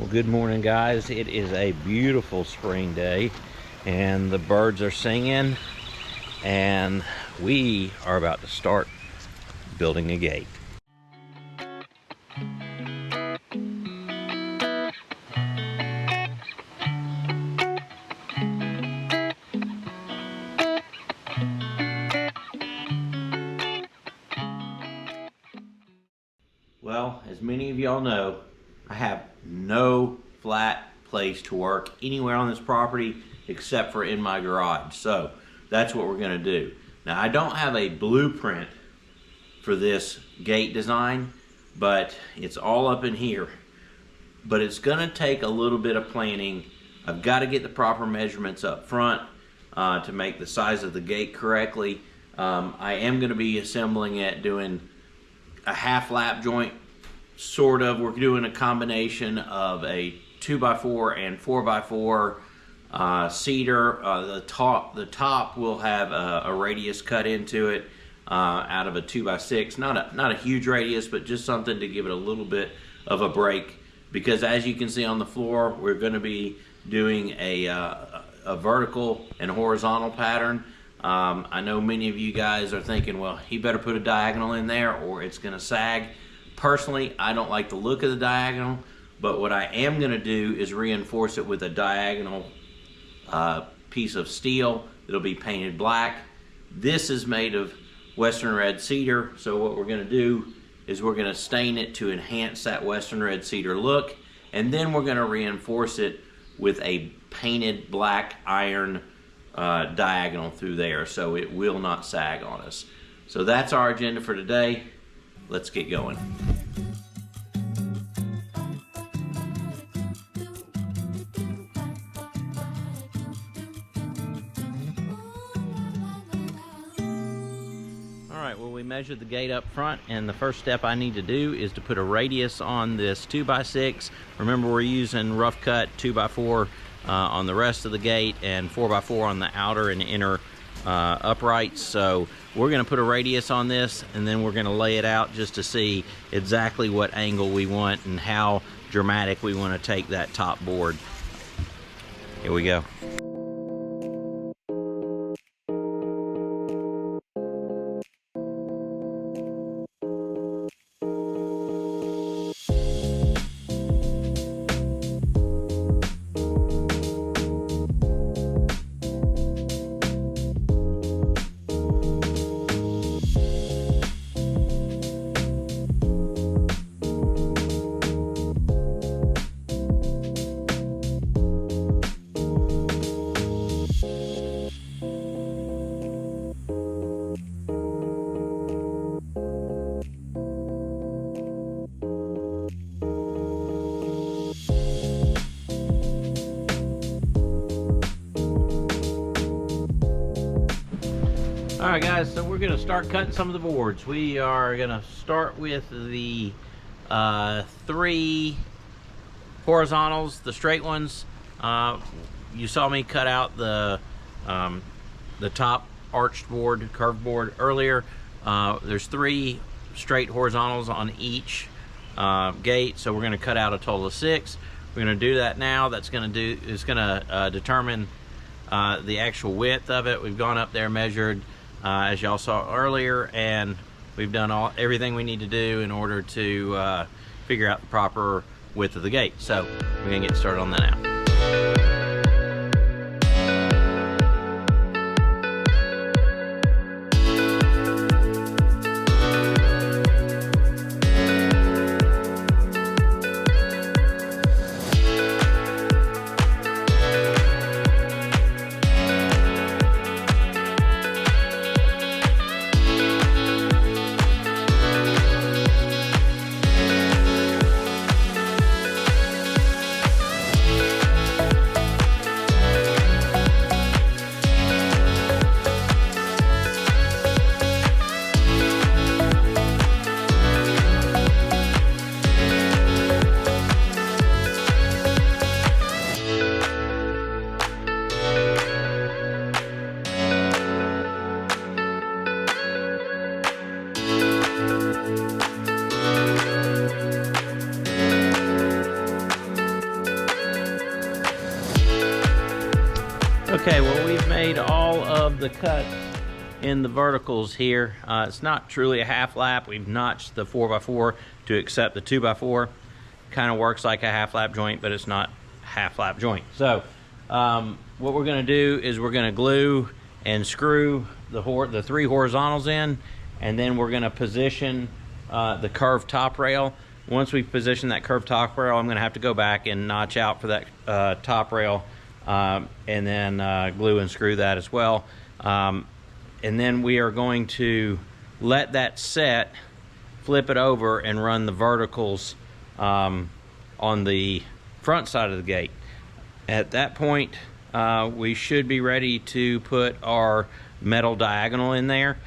Well, good morning, guys. It is a beautiful spring day and the birds are singing, and we are about to start building a gate. Well, as many of y'all know, I have no flat place to work anywhere on this property except for in my garage. So that's what we're gonna do. Now, I don't have a blueprint for this gate design, but it's all up in here. But it's gonna take a little bit of planning. I've got to get the proper measurements up front to make the size of the gate correctly. I am gonna be assembling it, doing a half lap joint, sort of. We're doing a combination of a 2x4 and 4x4 cedar. The top will have a radius cut into it out of a 2x6. Not a huge radius, but just something to give it a little bit of a break. Because as you can see on the floor, we're going to be doing a vertical and horizontal pattern. I know many of you guys are thinking, well, he better put a diagonal in there or it's going to sag. Personally, I don't like the look of the diagonal, but what I am going to do is reinforce it with a diagonal piece of steel that'll be painted black. This is made of Western red cedar, so what we're going to do is we're going to stain it to enhance that Western red cedar look, and then we're going to reinforce it with a painted black iron diagonal through there, so it will not sag on us. So that's our agenda for today. Let's get going. Alright, well, we measured the gate up front, and the first step I need to do is to put a radius on this 2x6. Remember, we're using rough cut 2x4 on the rest of the gate and 4x4 on the outer and inner uprights. So we're going to put a radius on this, and then we're going to lay it out just to see exactly what angle we want and how dramatic we want to take that top board. Here we go. Alright guys, so we're going to start cutting some of the boards. We are going to start with the 3 horizontals, the straight ones. You saw me cut out the top arched board, curved board earlier. There's 3 straight horizontals on each gate, so we're going to cut out a total of 6. We're going to do that now. That's going to determine the actual width of it. We've gone up there, measured as y'all saw earlier, and we've done everything we need to do in order to figure out the proper width of the gate. So we're gonna get started on that now. Okay, well, we've made all of the cuts in the verticals here. It's not truly a half lap. We've notched the 4x4 to accept the 2x4. Kind of works like a half lap joint, but it's not a half lap joint. So what we're going to do is we're going to glue and screw the 3 horizontals in, and then we're going to position the curved top rail. Once we position that curved top rail, I'm going to have to go back and notch out for that top rail, and then glue and screw that as well. And then we are going to let that set, flip it over, and run the verticals on the front side of the gate. At that point, we should be ready to put our metal diagonal in there.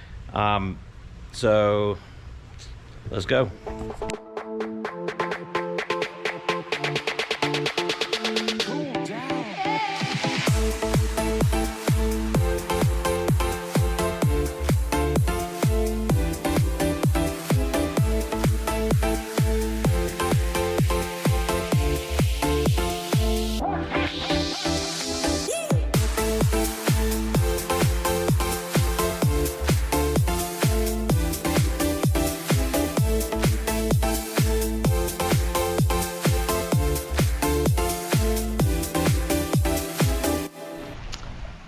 So let's go.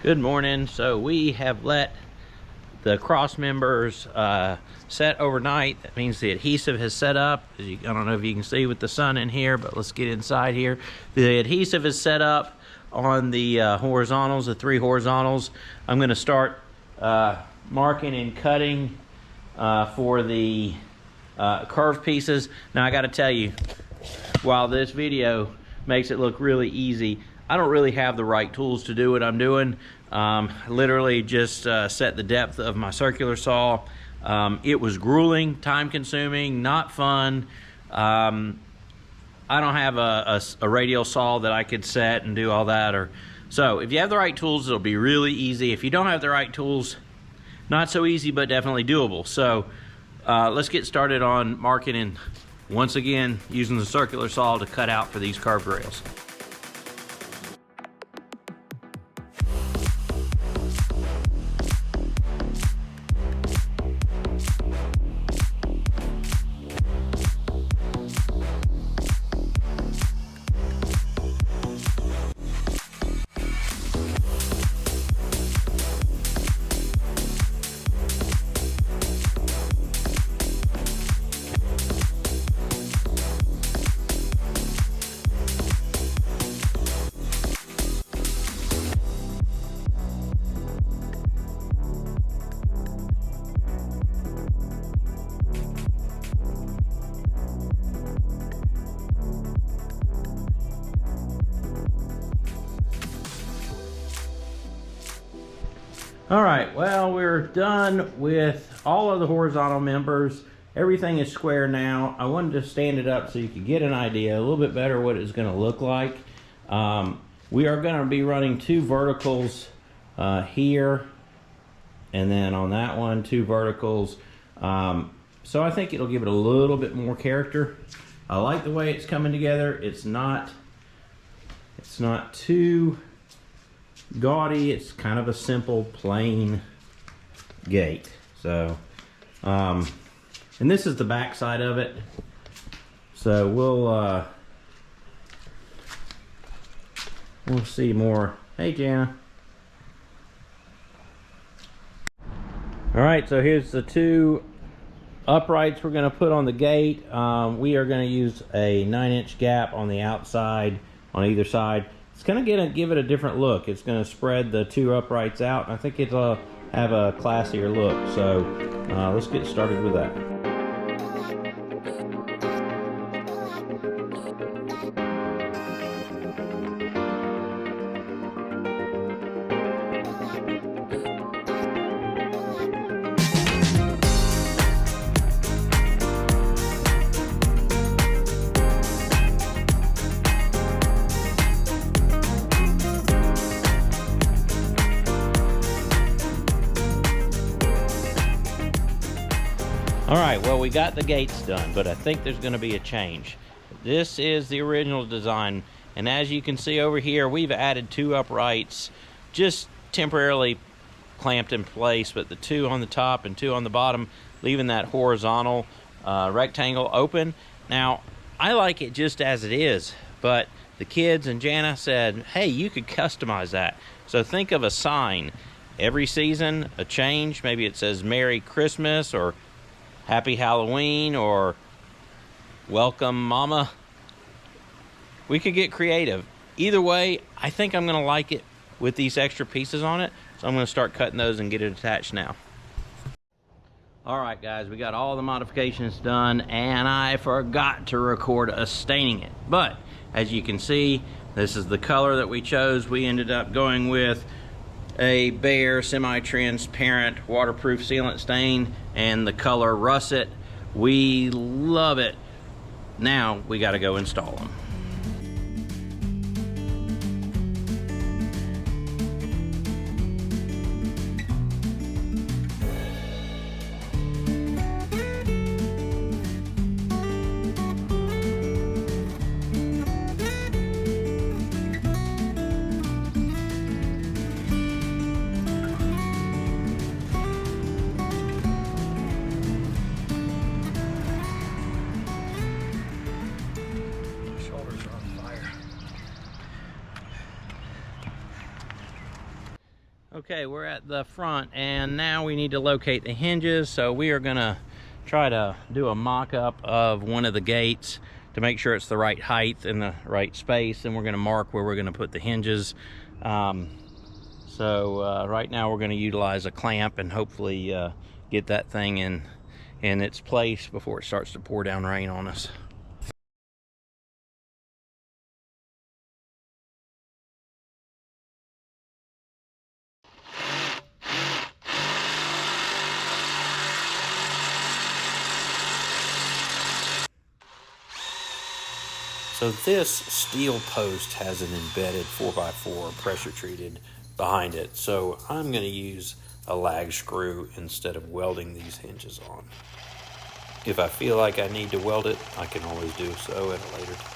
Good morning. So we have let the cross members set overnight. That means the adhesive has set up. I don't know if you can see with the sun in here, but let's get inside here. The adhesive is set up on the horizontals, the 3 horizontals. I'm going to start marking and cutting for the curved pieces. Now I got to tell you, while this video makes it look really easy, I don't really have the right tools to do what I'm doing. Literally just set the depth of my circular saw. It was grueling, time consuming, not fun. I don't have a radial saw that I could set and do all that. So if you have the right tools, it'll be really easy. If you don't have the right tools, not so easy, but definitely doable. So let's get started on marking and once again using the circular saw to cut out for these curved rails. All right, well, we're done with all of the horizontal members. Everything is square now. I wanted to stand it up so you could get an idea a little bit better what it's going to look like. We are going to be running 2 verticals here, and then on that one 2 verticals. So I think it'll give it a little bit more character. I like the way it's coming together. It's not too gaudy. It's kind of a simple, plain gate. So, and this is the back side of it. So we'll see more. Hey, Jana. All right, so here's the 2 uprights we're going to put on the gate. We are going to use a 9-inch gap on the outside on either side. It's going to give it a different look. It's going to spread the 2 uprights out, and I think it'll have a classier look. So let's get started with that. All right, well, we got the gates done, but I think there's going to be a change. This is the original design, and as you can see over here, we've added 2 uprights just temporarily clamped in place, but the 2 on the top and 2 on the bottom, leaving that horizontal rectangle open. Now, I like it just as it is, but the kids and Jana said, hey, you could customize that. So think of a sign. Every season, a change. Maybe it says Merry Christmas or Happy Halloween or Welcome Mama. We could get creative. Either way, I think I'm gonna like it with these extra pieces on it. So I'm gonna start cutting those and get it attached now. All right, guys, we got all the modifications done, and I forgot to record us staining it. But as you can see, this is the color that we chose. We ended up going with a bare semi-transparent waterproof sealant stain and the color russet. We love it. Now we got to go install them. Okay, we're at the front, and now we need to locate the hinges. So we are gonna try to do a mock-up of one of the gates to make sure it's the right height and the right space, and we're gonna mark where we're gonna put the hinges. Right now we're gonna utilize a clamp and hopefully get that thing in its place before it starts to pour down rain on us. So this steel post has an embedded 4x4 pressure treated behind it. So I'm going to use a lag screw instead of welding these hinges on. If I feel like I need to weld it, I can always do so at a later time.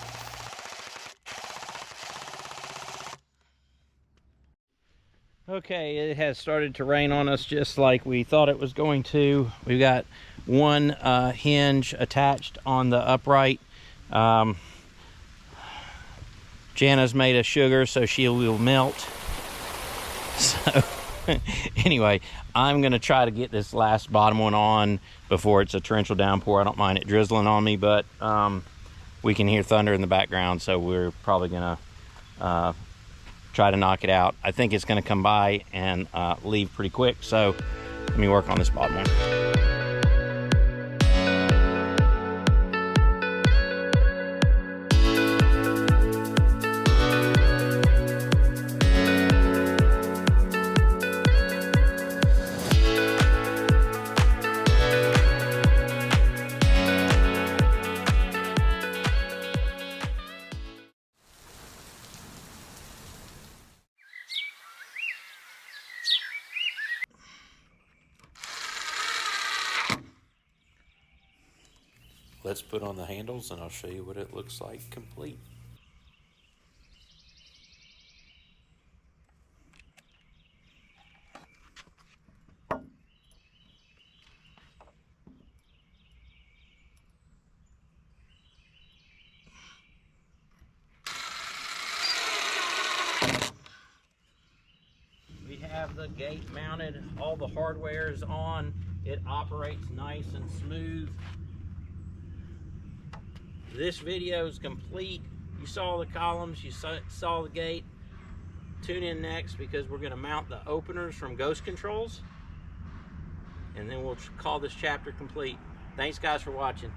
Okay, it has started to rain on us just like we thought it was going to. We've got one hinge attached on the upright. Jana's made of sugar, so she will melt. So anyway, I'm gonna try to get this last bottom one on before it's a torrential downpour. I don't mind it drizzling on me, but we can hear thunder in the background, so we're probably gonna try to knock it out. I think it's gonna come by and leave pretty quick, so let me work on this bottom one. Let's put on the handles and I'll show you what it looks like complete. We have the gate mounted, all the hardware is on, it operates nice and smooth. This video is complete. You saw the columns, you saw the gate. Tune in next because we're gonna mount the openers from Ghost Controls, and then we'll call this chapter complete. Thanks guys for watching.